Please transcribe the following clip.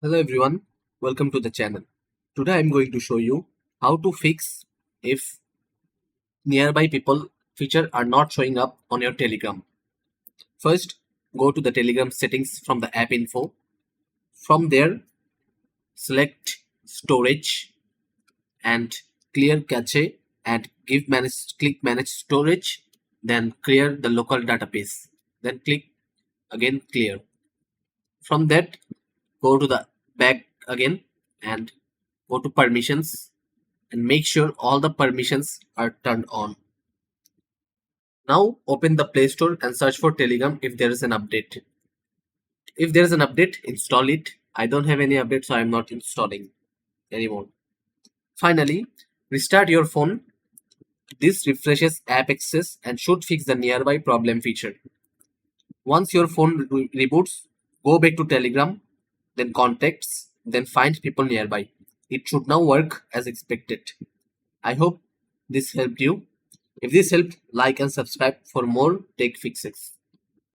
Hello everyone, welcome to the channel. Today I'm going to show you how to fix if nearby people feature are not showing up on your Telegram. First, go to the Telegram settings from the app info. From there, select storage and clear cache and click manage storage, then clear the local database. Then click again clear. From that, go to the back again and go to permissions and make sure all the permissions are turned on. Now open the Play Store and search for Telegram if there is an update. If there is an update, install it. I don't have any update, so I'm not installing anymore. Finally, restart your phone. This refreshes app access and should fix the nearby problem feature. Once your phone reboots, go back to Telegram, then contacts, then find people nearby. It should now work as expected. I hope this helped you. If this helped, like and subscribe for more tech fixes.